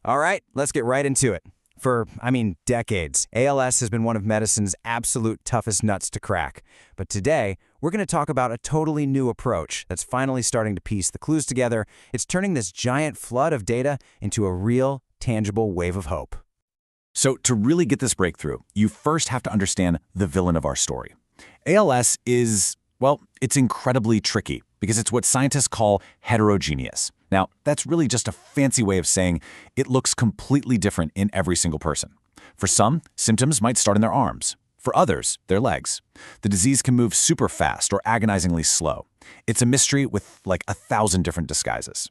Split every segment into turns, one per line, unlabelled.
All right, let's get right into it. For, decades, ALS has been one of medicine's absolute toughest nuts to crack. But today, we're going to talk about a totally new approach that's finally starting to piece the clues together. It's turning this giant flood of data into a real, tangible wave of hope.
So to really get this breakthrough, you first have to understand the villain of our story. ALS is, well, it's incredibly tricky because it's what scientists call heterogeneous. Now, that's really just a fancy way of saying it looks completely different in every single person. For some, symptoms might start in their arms. For others, their legs. The disease can move super fast or agonizingly slow. It's a mystery with like 1,000 different disguises.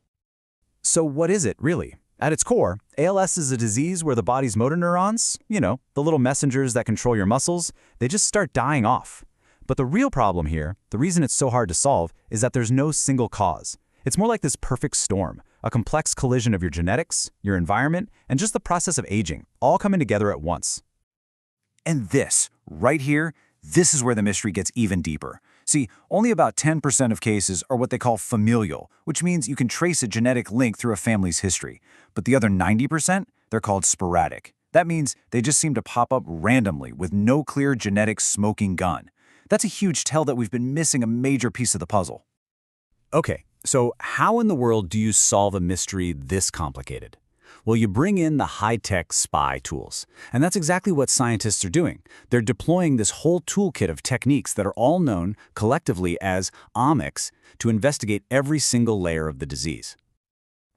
So what is it, really? At its core, ALS is a disease where the body's motor neurons, the little messengers that control your muscles, they just start dying off. But the real problem here, the reason it's so hard to solve, is that there's no single cause. It's more like this perfect storm, a complex collision of your genetics, your environment, and just the process of aging, all coming together at once.
And this, right here, this is where the mystery gets even deeper. See, only about 10% of cases are what they call familial, which means you can trace a genetic link through a family's history. But the other 90%, they're called sporadic. That means they just seem to pop up randomly with no clear genetic smoking gun. That's a huge tell that we've been missing a major piece of the puzzle.
Okay, so how in the world do you solve a mystery this complicated? Well, you bring in the high-tech spy tools. And that's exactly what scientists are doing. They're deploying this whole toolkit of techniques that are all known collectively as omics to investigate every single layer of the disease.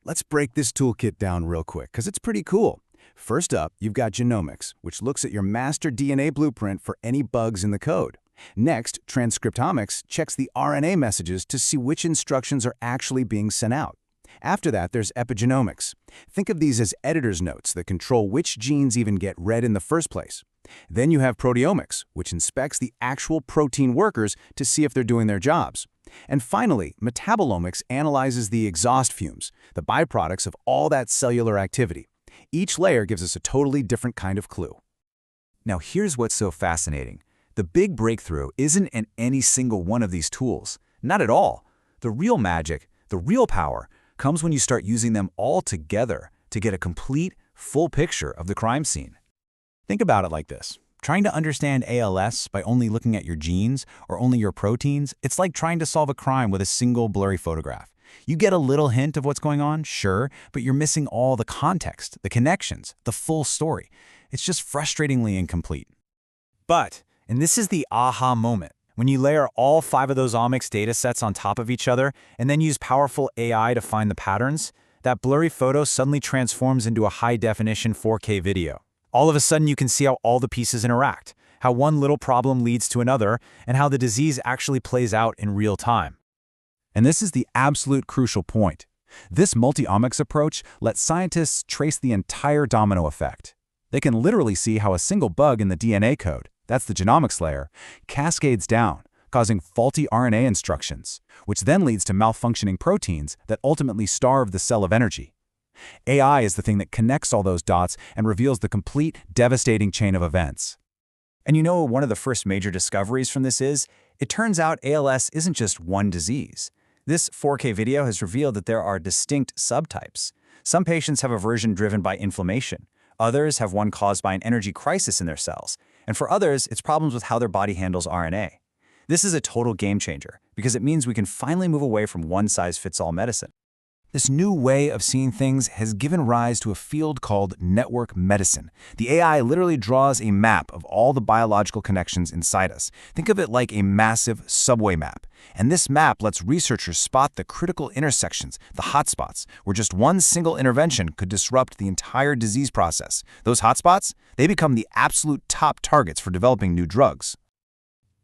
Let's break this toolkit down real quick, because it's pretty cool. First up, you've got genomics, which looks at your master DNA blueprint for any bugs in the code. Next, transcriptomics checks the RNA messages to see which instructions are actually being sent out. After that, there's epigenomics. Think of these as editor's notes that control which genes even get read in the first place. Then you have proteomics, which inspects the actual protein workers to see if they're doing their jobs. And finally, metabolomics analyzes the exhaust fumes, the byproducts of all that cellular activity. Each layer gives us a totally different kind of clue.
Now here's what's so fascinating. The big breakthrough isn't in any single one of these tools. Not at all. The real magic, the real power, comes when you start using them all together to get a complete, full picture of the crime scene. Think about it like this. Trying to understand ALS by only looking at your genes or only your proteins, it's like trying to solve a crime with a single blurry photograph. You get a little hint of what's going on, sure, but you're missing all the context, the connections, the full story. It's just frustratingly incomplete. And this is the aha moment. When you layer all 5 of those omics data sets on top of each other and then use powerful AI to find the patterns, that blurry photo suddenly transforms into a high-definition 4K video. All of a sudden, you can see how all the pieces interact, how one little problem leads to another, and how the disease actually plays out in real time. And this is the absolute crucial point. This multiomics approach lets scientists trace the entire domino effect. They can literally see how a single bug in the DNA code, that's the genomics layer, cascades down, causing faulty RNA instructions, which then leads to malfunctioning proteins that ultimately starve the cell of energy. AI is the thing that connects all those dots and reveals the complete, devastating chain of events. And one of the first major discoveries from this is, it turns out ALS isn't just one disease. This 4K video has revealed that there are distinct subtypes. Some patients have a version driven by inflammation. Others have one caused by an energy crisis in their cells. And for others, it's problems with how their body handles RNA. This is a total game changer because it means we can finally move away from one-size-fits-all medicine. This new way of seeing things has given rise to a field called network medicine. The AI literally draws a map of all the biological connections inside us. Think of it like a massive subway map. And this map lets researchers spot the critical intersections, the hotspots, where just one single intervention could disrupt the entire disease process. Those hotspots, they become the absolute top targets for developing new drugs.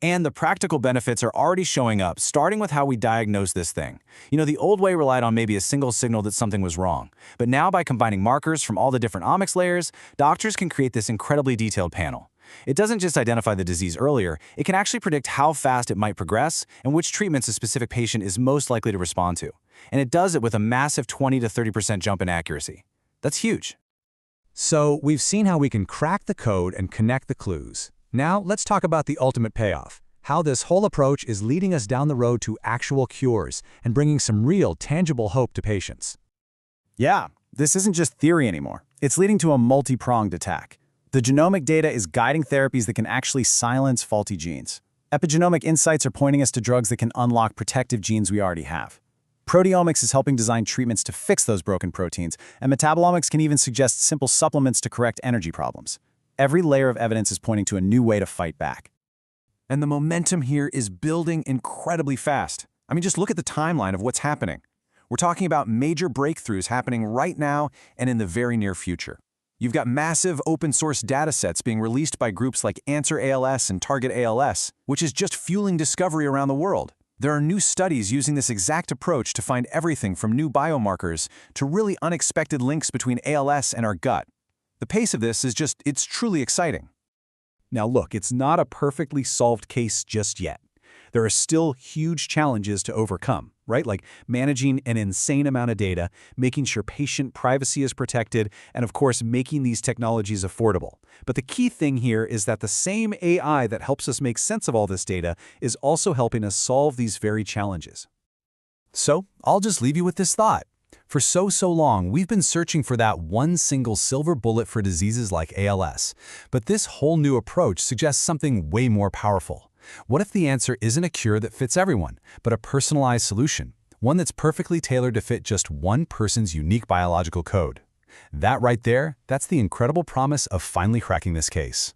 And the practical benefits are already showing up, starting with how we diagnose this thing. The old way relied on maybe a single signal that something was wrong. But now, by combining markers from all the different omics layers, doctors can create this incredibly detailed panel. It doesn't just identify the disease earlier, it can actually predict how fast it might progress and which treatments a specific patient is most likely to respond to. And it does it with a massive 20 to 30% jump in accuracy. That's huge.
So we've seen how we can crack the code and connect the clues. Now, let's talk about the ultimate payoff, how this whole approach is leading us down the road to actual cures and bringing some real, tangible hope to patients.
Yeah,
this isn't just theory anymore. It's leading to a multi-pronged attack. The genomic data is guiding therapies that can actually silence faulty genes. Epigenomic insights are pointing us to drugs that can unlock protective genes we already have. Proteomics is helping design treatments to fix those broken proteins, and metabolomics can even suggest simple supplements to correct energy problems. Every layer of evidence is pointing to a new way to fight back.
And the momentum here is building incredibly fast. I mean, just look at the timeline of what's happening. We're talking about major breakthroughs happening right now and in the very near future. You've got massive open-source datasets being released by groups like Answer ALS and Target ALS, which is just fueling discovery around the world. There are new studies using this exact approach to find everything from new biomarkers to really unexpected links between ALS and our gut. The pace of this is it's truly exciting.
Now look, it's not a perfectly solved case just yet. There are still huge challenges to overcome, right? Like managing an insane amount of data, making sure patient privacy is protected, and of course, making these technologies affordable. But the key thing here is that the same AI that helps us make sense of all this data is also helping us solve these very challenges. So, I'll just leave you with this thought. For so long, we've been searching for that one single silver bullet for diseases like ALS. But this whole new approach suggests something way more powerful. What if the answer isn't a cure that fits everyone, but a personalized solution, one that's perfectly tailored to fit just one person's unique biological code? That right there, that's the incredible promise of finally cracking this case.